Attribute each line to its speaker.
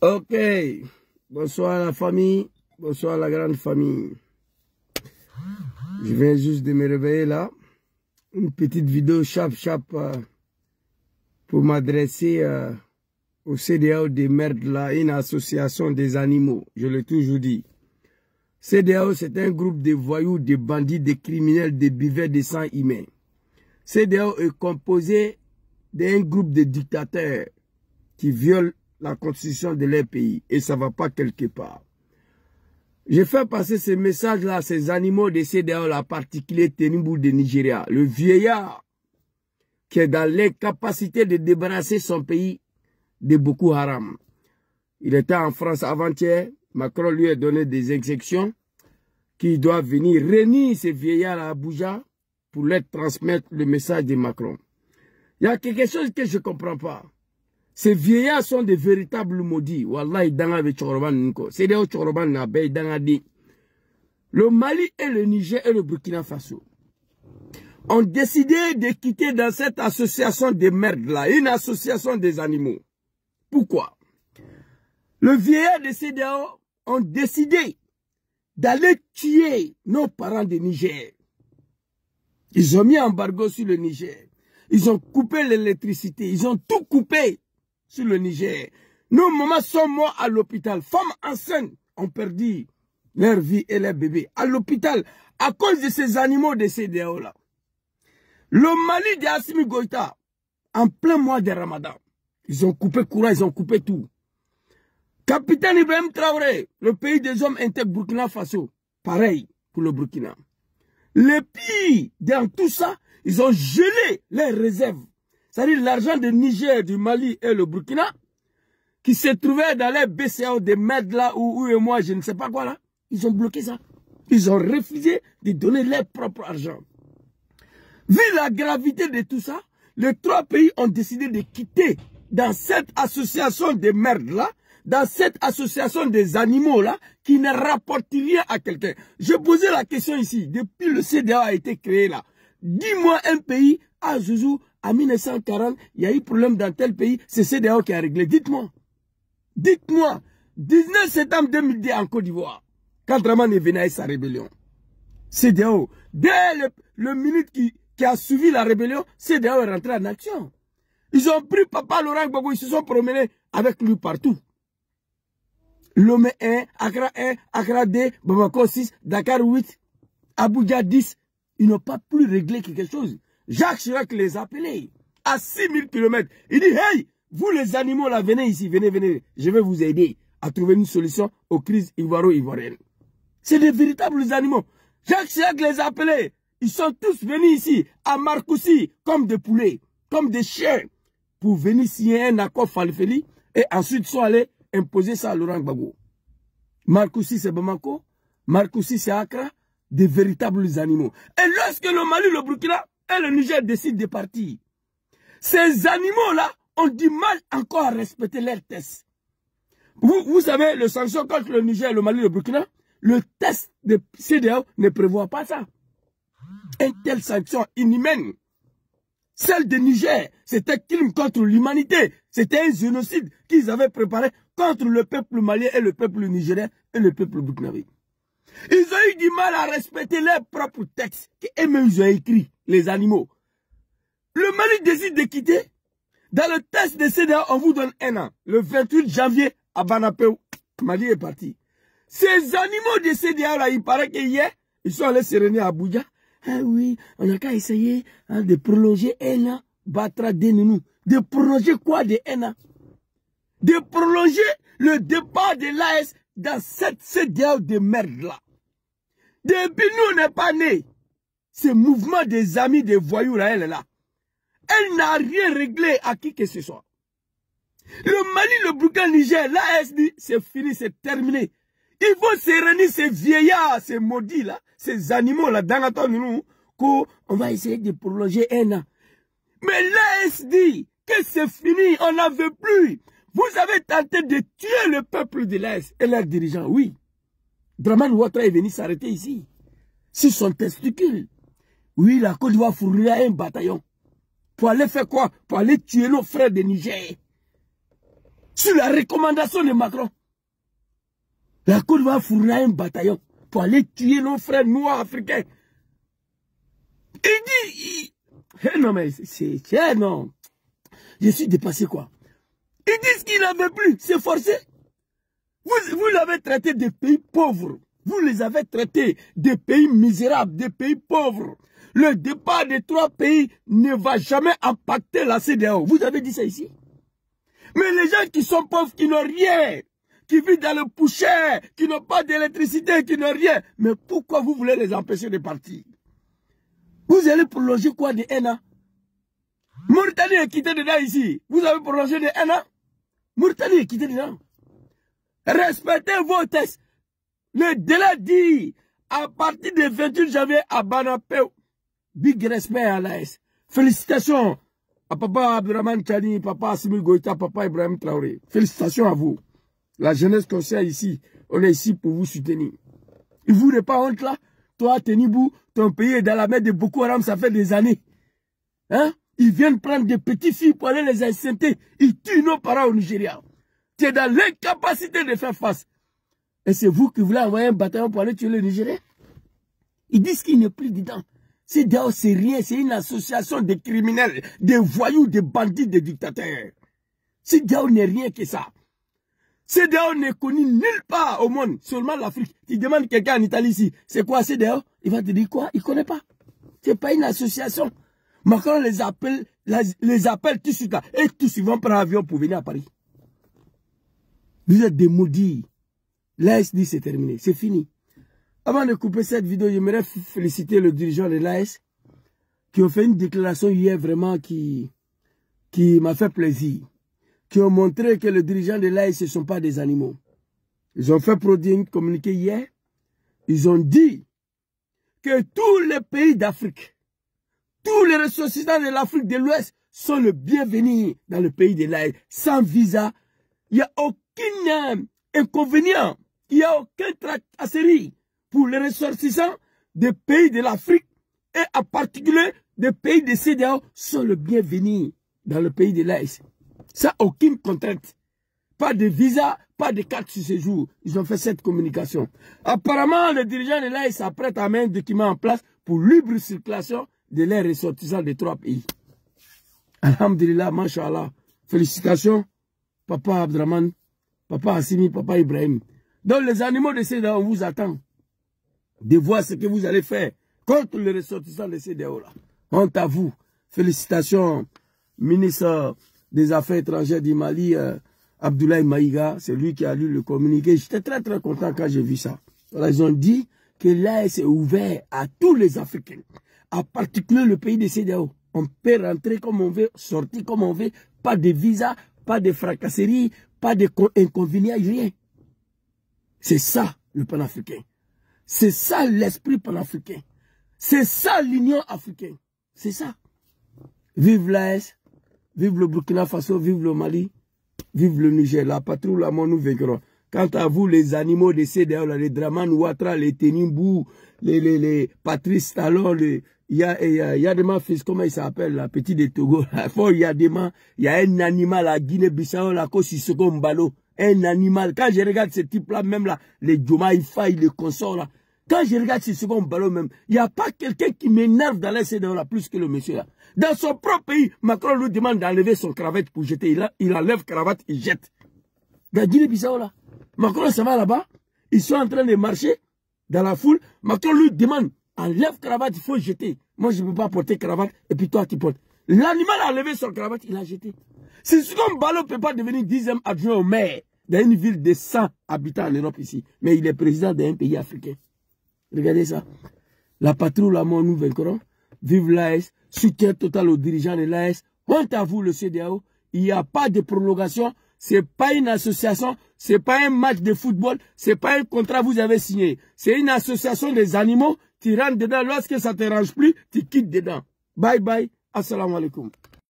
Speaker 1: Ok, bonsoir la famille, bonsoir la grande famille. Je viens juste de me réveiller là. Une petite vidéo chap pour m'adresser au CEDEAO de merde là, une association des animaux, je l'ai toujours dit. CEDEAO, c'est un groupe de voyous, de bandits, de criminels, de buveurs de sang humain. CEDEAO est composé d'un groupe de dictateurs qui violent la constitution de leur pays et ça ne va pas quelque part. Je fais passer ce message-là à ces animaux de CEDEAO, la particulier Tinubu de Nigeria, le vieillard qui est dans l'incapacité de débarrasser son pays de Boko Haram. Il était en France avant-hier, Macron lui a donné des exécutions qui doivent venir réunir ces vieillards à Abuja pour leur transmettre le message de Macron. Il y a quelque chose que je ne comprends pas. Ces vieillards sont des véritables maudits. Wallahi, le Mali et le Niger et le Burkina Faso ont décidé de quitter dans cette association de merde là, une association des animaux. Pourquoi? Le vieillard de CEDEAO ont décidé d'aller tuer nos parents de Niger. Ils ont mis embargo sur le Niger. Ils ont coupé l'électricité. Ils ont tout coupé sur le Niger. Nos mamans sont morts à l'hôpital. Femmes enceintes ont perdu leur vie et leurs bébés à l'hôpital à cause de ces animaux de CEDEAO là. Le Mali de Assimi Goïta, en plein mois de Ramadan, ils ont coupé courant, ils ont coupé tout. Capitaine Ibrahim Traoré, le pays des hommes intègres Burkina Faso, pareil pour le Burkina. Les pires dans tout ça, ils ont gelé les réserves. C'est-à-dire l'argent de Niger, du Mali et le Burkina, qui se trouvaient dans les BCAO de merde là, où et moi, je ne sais pas quoi là. Ils ont bloqué ça. Ils ont refusé de donner leur propre argent. Vu la gravité de tout ça, les trois pays ont décidé de quitter dans cette association de merde là, dans cette association des animaux là, qui ne rapporte rien à quelqu'un. Je posais la question ici, depuis le CEDEAO a été créé là. Dis-moi un pays, à Zouzou, en 1940, il y a eu problème dans tel pays, c'est CEDEAO qui a réglé. Dites-moi. Dites-moi. 19 septembre 2010 en Côte d'Ivoire, quand Draman est venu avec sa rébellion. CEDEAO, dès le minute qui a suivi la rébellion, CEDEAO est rentré en action. Ils ont pris Papa Laurent Gbagbo, ils se sont promenés avec lui partout. Lomé 1, Accra 1, Accra 2, Bamako 6, Dakar 8, Abuja 10. Ils n'ont pas pu régler quelque chose. Jacques Chirac les a appelés à 6000 km. Il dit, hey, vous les animaux là, venez ici, venez, je vais vous aider à trouver une solution aux crises ivoiro-ivoiriennes. C'est des véritables animaux. Jacques Chirac les a appelés. Ils sont tous venus ici, à Marcoussis, comme des poulets, comme des chiens, pour venir signer un accord Falfeli, et ensuite sont allés imposer ça à Laurent Gbagbo. Marcoussis c'est Bamako, Marcoussis c'est Accra, des véritables animaux. Et lorsque le Mali, le Burkina et le Niger décident de partir, ces animaux-là ont du mal encore à respecter leurs tests. Vous savez, le sanction contre le Niger, le Mali, le Burkina, le test de CEDEAO ne prévoit pas ça. Une telle sanction inhumaine. Celle de Niger, c'était un crime contre l'humanité. C'était un génocide qu'ils avaient préparé contre le peuple malien et le peuple nigérien et le peuple burkinabé. Ils ont eu du mal à respecter leurs propres textes qu'eux-mêmes ils ont écrits, les animaux. Le Mali décide de quitter. Dans le test de CEDEAO, on vous donne 1 an. Le 28 janvier, à Banapeu, Mali est parti. Ces animaux de CEDEAO, là, il paraît qu'hier, ils sont allés se réunir à Abuja. Ah oui, on n'a qu'à essayer de prolonger 1 an. Batra Denounou. De prolonger quoi de 1 an? De prolonger le départ de l'AS dans cette CEDEAO de merde là. Depuis nous, on n'est pas nés. Ce mouvement des amis des voyous là, elle est là. Elle n'a rien réglé à qui que ce soit. Le Mali, le Burkina, le Niger, l'AS dit c'est fini, c'est terminé. Il faut se réunir ces vieillards, ces maudits là, ces animaux là, dans nous, qu'on va essayer de prolonger 1 an. Mais l'AS dit que c'est fini, on n'en veut plus. Vous avez tenté de tuer le peuple de l'AS et leurs dirigeants, oui. Draman Ouattara est venu s'arrêter ici. Sur son testicule. Oui, la Côte d'Ivoire fournira un bataillon. Pour aller faire quoi? Pour aller tuer nos frères de Niger. sur la recommandation de Macron. La Côte d'Ivoire fournira un bataillon pour aller tuer nos frères noirs africains. Il dit... non mais c'est... non. Je suis dépassé quoi. Ils disent qu'ils n'avaient plus, c'est forcé. Vous l'avez traité de pays pauvres. Vous les avez traités de pays misérables, de pays pauvres. Le départ des 3 pays ne va jamais impacter la CEDEAO. Vous avez dit ça ici. Mais les gens qui sont pauvres, qui n'ont rien, qui vivent dans le poussière, qui n'ont pas d'électricité, qui n'ont rien. Mais pourquoi vous voulez les empêcher de partir? Vous allez prolonger quoi de 1 an? Mauritanie est quittée dedans ici. Vous avez prolongé de 1 an? Mauritanie est quittée dedans. Respectez vos textes. Le délai dit à partir du 28 janvier à Banapeo. Big respect à l'AS. Félicitations à papa Abdurrahman Chani, papa Assimi Goïta, papa Ibrahim Traoré. Félicitations à vous. La jeunesse conseille ici. On est ici pour vous soutenir. Il vous n'est pas honte là? Toi, Tenibou, ton pays est dans la main de Boko Haram, ça fait des années. Hein? Ils viennent prendre des petites filles pour aller les insulter. Ils tuent nos parents au Nigeria. Tu es dans l'incapacité de faire face. Et c'est vous qui voulez envoyer un bataillon pour aller tuer le Nigeria? Ils disent qu'il n'est plus dedans. CEDEAO, c'est rien. C'est une association de criminels, de voyous, de bandits, de dictateurs. CEDEAO n'est rien que ça. CEDEAO n'est connu nulle part au monde, seulement l'Afrique. Tu demandes quelqu'un en Italie ici, c'est quoi CEDEAO? Il va te dire quoi? Il ne connaît pas. C'est pas une association. Macron les appelle tout de suite là. Et tous ils vont prendre l'avion pour venir à Paris. Vous êtes des maudits. L'AS dit c'est terminé, c'est fini. Avant de couper cette vidéo, j'aimerais féliciter le dirigeant de l'AS qui ont fait une déclaration hier vraiment qui m'a fait plaisir. Qui ont montré que les dirigeants de l'AS ne sont pas des animaux. Ils ont fait produire un communiqué hier. Ils ont dit que tous les pays d'Afrique, tous les ressortissants de l'Afrique de l'Ouest sont le bienvenu dans le pays de l'AS. Sans visa, il n'y a aucun inconvénient, il n'y a aucun tracasserie pour les ressortissants des pays de l'Afrique et en particulier des pays de CEDEAO sont le bienvenu dans le pays de l'AS. Ça, aucune contrainte. Pas de visa, pas de carte sur séjour. Ils ont fait cette communication. Apparemment, le dirigeant de l'AS s'apprête à mettre un document en place pour libre circulation de les ressortissants des 3 pays. Alhamdulillah, mashallah. Félicitations, papa Abdraman, papa Assimi, papa Ibrahim. Donc les animaux de CEDEAO, on vous attend de voir ce que vous allez faire contre les ressortissants de CEDEAO. Honte à vous. Félicitations, ministre des Affaires étrangères du Mali, Abdoulaye Maïga, c'est lui qui a lu le communiqué. J'étais très très content quand j'ai vu ça. Alors, ils ont dit que l'AS est ouvert à tous les Africains, en particulier le pays de CEDEAO. On peut rentrer comme on veut, sortir comme on veut, pas de visa, pas de fracasserie, pas d'inconvénients, rien. C'est ça le panafricain. C'est ça l'esprit panafricain. C'est ça l'Union africaine. C'est ça. Vive l'AS, vive le Burkina Faso, vive le Mali, vive le Niger. La patrouille, la mort, nous vaincrons. Quant à vous, les animaux de CEDEAO, les Draman Ouattara, les Tenimbu, les Patrice Talon, il y a des fils, comment il s'appelle, la petite de Togo. Il y a un animal à Guinée-Bissau, la Kosisoko Mbalo. Un animal. Quand je regarde ce type-là, même là, les Djoma Ifaï, les consorts là, quand je regarde ce second ballon même, il n'y a pas quelqu'un qui m'énerve dans la CEDEAO là, plus que le monsieur là. Dans son propre pays, Macron lui demande d'enlever son cravate pour jeter. Il enlève cravate, il jette. Dans Guinée-Bissau là, Macron ça va là-bas, ils sont en train de marcher dans la foule, Macron lui demande, enlève cravate, il faut jeter. Moi je ne peux pas porter cravate, et puis toi tu portes. L'animal a enlevé son cravate, il a jeté. Ce second ballon ne peut pas devenir 10e adjoint au maire dans une ville de 100 habitants en Europe ici. Mais il est président d'un pays africain. Regardez ça. La patrouille, la mort, nous vaincrons. Vive l'AS. Soutien total aux dirigeants de l'AS. Honte à vous, le CEDEAO. Il n'y a pas de prolongation. Ce n'est pas une association. Ce n'est pas un match de football. Ce n'est pas un contrat que vous avez signé. C'est une association des animaux. Tu rentres dedans. Lorsque ça ne te range plus, tu quittes dedans. Bye bye. Assalamu alaikum.